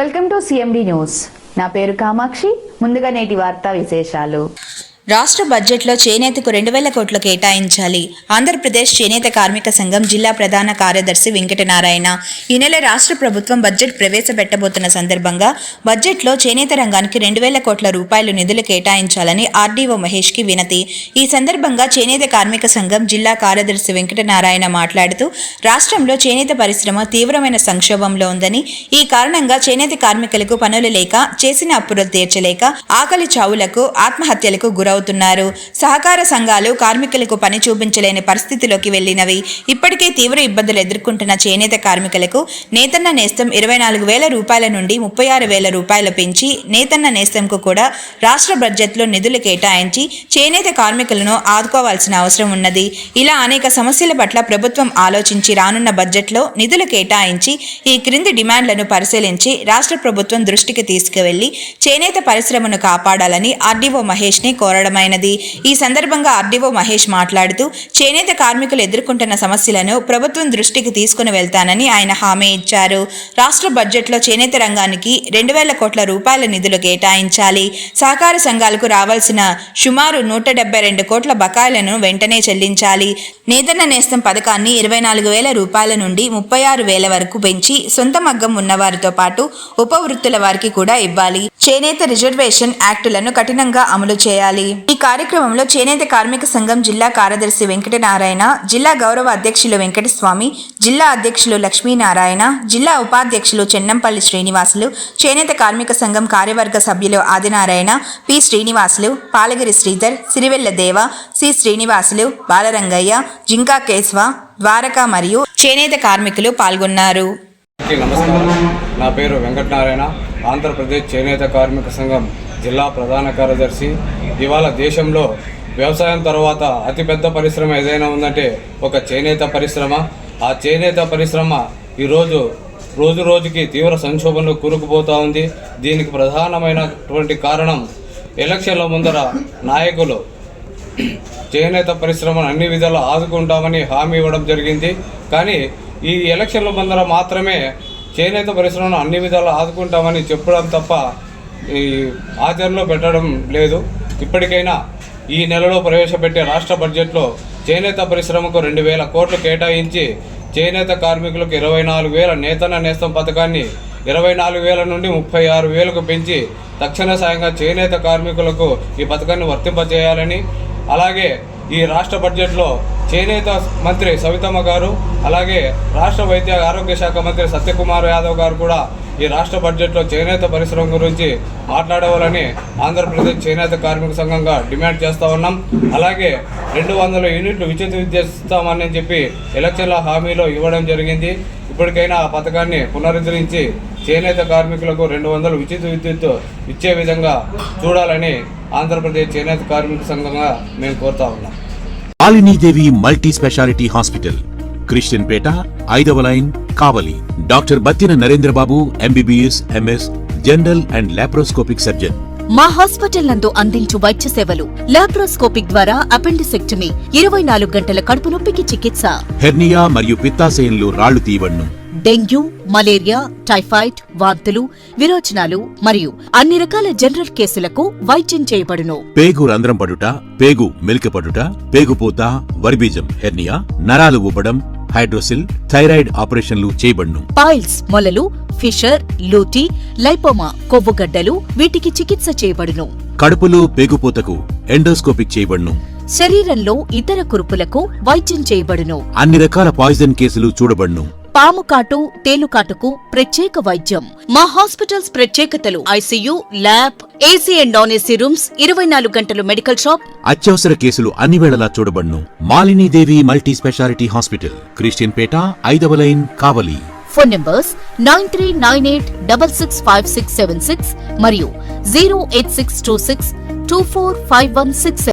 Welcome to CMD news. నా పేరు కామాక్షి. ముందుగా నేటి వార్తా విశేషాలు. రాష్ట్ర బడ్జెట్లో చేనేతకు 2,000 కోట్లు కేటాయించాలి. ఆంధ్రప్రదేశ్ చేనేత కార్మిక సంఘం జిల్లా ప్రధాన కార్యదర్శి వెంకటనారాయణ ఈ నెల రాష్ట్ర ప్రభుత్వం బడ్జెట్ ప్రవేశపెట్టబోతున్న సందర్భంగా బడ్జెట్లో చేనేత రంగానికి 2,000 కోట్ల రూపాయలు నిధులు కేటాయించాలని ఆర్డీఓ మహేష్కి వినతి. ఈ సందర్భంగా చేనేత కార్మిక సంఘం జిల్లా కార్యదర్శి వెంకటనారాయణ మాట్లాడుతూ రాష్ట్రంలో చేనేత పరిశ్రమ తీవ్రమైన సంక్షోభంలో ఉందని, ఈ కారణంగా చేనేత కార్మికులకు పనులు లేక, చేసిన అప్పులు తీర్చలేక ఆకలి చావులకు, ఆత్మహత్యలకు గురవుతున్నారు. సహకార సంఘాలు కార్మికులకు పని చూపించలేని పరిస్థితిలోకి వెళ్లినవి. ఇప్పటికే తీవ్ర ఇబ్బందులు ఎదుర్కొంటున్న చేనేత కార్మికులకు నేతన్న నేస్తం 24,000 రూపాయల నుండి 36,000 రూపాయలు పెంచి నేతన్న నేస్తంకు కూడా రాష్ట్ర బడ్జెట్లో నిధులు కేటాయించి చేనేత కార్మికులను ఆదుకోవాల్సిన అవసరం ఉన్నది. ఇలా అనేక సమస్యల పట్ల ప్రభుత్వం ఆలోచించి రానున్న బడ్జెట్లో నిధులు కేటాయించి ఈ క్రింది డిమాండ్లను పరిశీలించి రాష్ట్ర ప్రభుత్వం దృష్టికి తీసుకువెళ్లి చేనేత పరిశ్రమను కాపాడాలని ఆర్డీఓ మహేష్ని కోరడమైనది. ఈ సందర్భంగా ఆర్డీఓ మహేష్ మాట్లాడుతూ చేనేత కార్మికులు ఎదుర్కొంటున్న సమస్యలను ప్రభుత్వం దృష్టికి తీసుకుని వెళ్తానని ఆయన హామీ ఇచ్చారు. రాష్ట్ర బడ్జెట్లో చేనేత రంగానికి 2,000 కోట్ల రూపాయల నిధులు కేటాయించాలి. సహకార సంఘాలకు రావాల్సిన సుమారు 172 కోట్ల బకాయిలను వెంటనే చెల్లించాలి. నేతన్న నేస్తం పథకాన్ని 24,000 రూపాయల నుండి 36,000 వరకు పెంచి సొంత మగ్గం ఉన్నవారితో పాటు ఉపవృత్తుల వారికి కూడా ఇవ్వాలి. చేనేత రిజర్వేషన్ యాక్టులను కఠినంగా అమలు చేయాలి. ఈ కార్యక్రమంలో చేనేత కార్మిక సంఘం జిల్లా కార్యదర్శి వెంకటనారాయణ, జిల్లా గౌరవ అధ్యక్షులు వెంకటస్వామి, జిల్లా అధ్యక్షులు లక్ష్మీనారాయణ, జిల్లా ఉపాధ్యక్షులు చెన్నంపల్లి శ్రీనివాసులు, చేనేత కార్మిక సంఘం కార్యవర్గ సభ్యులు ఆదినారాయణ, పి శ్రీనివాసులు, పాలగిరి శ్రీధర్, సిరివెల్ల దేవ, సి శ్రీనివాసులు, బాలరంగయ్య, జింకా కేశవ, ద్వారక మరియు చేనేత కార్మికులు పాల్గొన్నారు. నమస్కారం. నా పేరు వెంకటనారాయణ, ఆంధ్రప్రదేశ్ చేనేత కార్మిక సంఘం జిల్లా ప్రధాన కార్యదర్శి. ఇవాళ దేశంలో వ్యవసాయం తర్వాత అతిపెద్ద పరిశ్రమ ఏదైనా ఉందంటే ఒక చేనేత పరిశ్రమ. ఆ చేనేత పరిశ్రమ ఈరోజు రోజుకి తీవ్ర సంక్షోభంలో కూరుకుపోతూ ఉంది. దీనికి ప్రధానమైనటువంటి కారణం ఎలక్షన్ల ముందర నాయకులు చేనేత పరిశ్రమను అన్ని విధాలు ఆదుకుంటామని హామీ ఇవ్వడం జరిగింది. కానీ ఈ ఎలక్షన్ల ముందర మాత్రమే చేనేత పరిశ్రమను అన్ని విధాలు ఆదుకుంటామని చెప్పడం తప్ప ఈ ఆచరణలో పెట్టడం లేదు. ఇప్పటికైనా ఈ నెలలో ప్రవేశపెట్టే రాష్ట్ర బడ్జెట్లో చేనేత పరిశ్రమకు 2,000 కోట్లు కేటాయించి చేనేత కార్మికులకు 24,000 నేతన్న నేస్తం పథకాన్ని 24,000 నుండి 36,000కు పెంచి తక్షణ సాయంగా చేనేత కార్మికులకు ఈ పథకాన్ని వర్తింపజేయాలని, అలాగే ఈ రాష్ట్ర బడ్జెట్లో చేనేత మంత్రి సవితమ్మ గారు, అలాగే రాష్ట్ర వైద్య ఆరోగ్య శాఖ మంత్రి సత్యకుమార్ యాదవ్ గారు కూడా ఈ రాష్ట్ర బడ్జెట్లో చేనేత పరిశ్రమ గురించి మాట్లాడవాలని ఆంధ్రప్రదేశ్ చేనేత కార్మిక సంఘంగా డిమాండ్ చేస్తూ ఉన్నాం. అలాగే 200 యూనిట్లు ఉచిత విద్యుత్ ఇస్తామని చెప్పి ఎలక్షన్ల హామీలో ఇవ్వడం జరిగింది. ఇప్పటికైనా ఆ పథకాన్ని పునరుద్ధరించి చేనేత కార్మికులకు 200 ఉచిత విద్యుత్ ఇచ్చే విధంగా చూడాలని ఆంధ్రప్రదేశ్ చేనేత కార్మిక సంఘంగా మేము కోరుతా ఉన్నాం. Malinidevi multi specialty hospital, Christian Peta, 5వ line, Kavali. Doctor Battina Narendrababu, MBBS, MS, general and laparoscopic surgeon. మా హాస్పిటల్ నందు అందించు వైద్య సేవలు: లాప్రోస్కోపిక్ ద్వారా అపెండిసెక్టమీ, 24 గంటల కడుపు నొప్పికి చికిత్స, హెర్నియా మరియు పిత్తాశయంలో రాళ్లు తీయబడును, డెంగ్యూ, మలేరియా, టైఫాయిడ్, వాంతులు, విరోచనాలు మరియు అన్ని రకాల జనరల్ కేసులకు వైద్యం చేయబడును. పేగు రంధ్రం పడుట, పేగు మెలికపడుట, పేగుపూత, వర్బీజం, హెర్నియా, నరాలు ఉబ్బడం, హైడ్రోసిల్, థైరాయిడ్ ఆపరేషన్లు చేయబడును. పైల్స్, మొలలు, ఫిషర్, లూటీ, లైపోమా, కొవ్వుగడ్డలు, వీటికి చికిత్స చేయబడును. కడుపులో పేగుపూతకు ఎండోస్కోపిక్ చేయబడును. శరీరంలో ఇతర కురుపులకు వైద్యం చేయబడును. అన్ని రకాల పాయిజన్ కేసులు చూడబడును. పాము కాటు, తేలుకాటుకు ప్రత్యేక వైద్యం. మా హాస్పిటల్స్ ప్రత్యేకతలు: ICU, lab, AC and non AC rooms, 24 గంటలు మెడికల్ షాప్. అత్యవసర కేసులు అన్ని వేళలా చూడబడును. Malinidevi multi specialty hospital, Christian Peta, 5వ లైన్, కావలి. ఫోన్ నంబర్స్ 9398665676 మరియు 08626245167.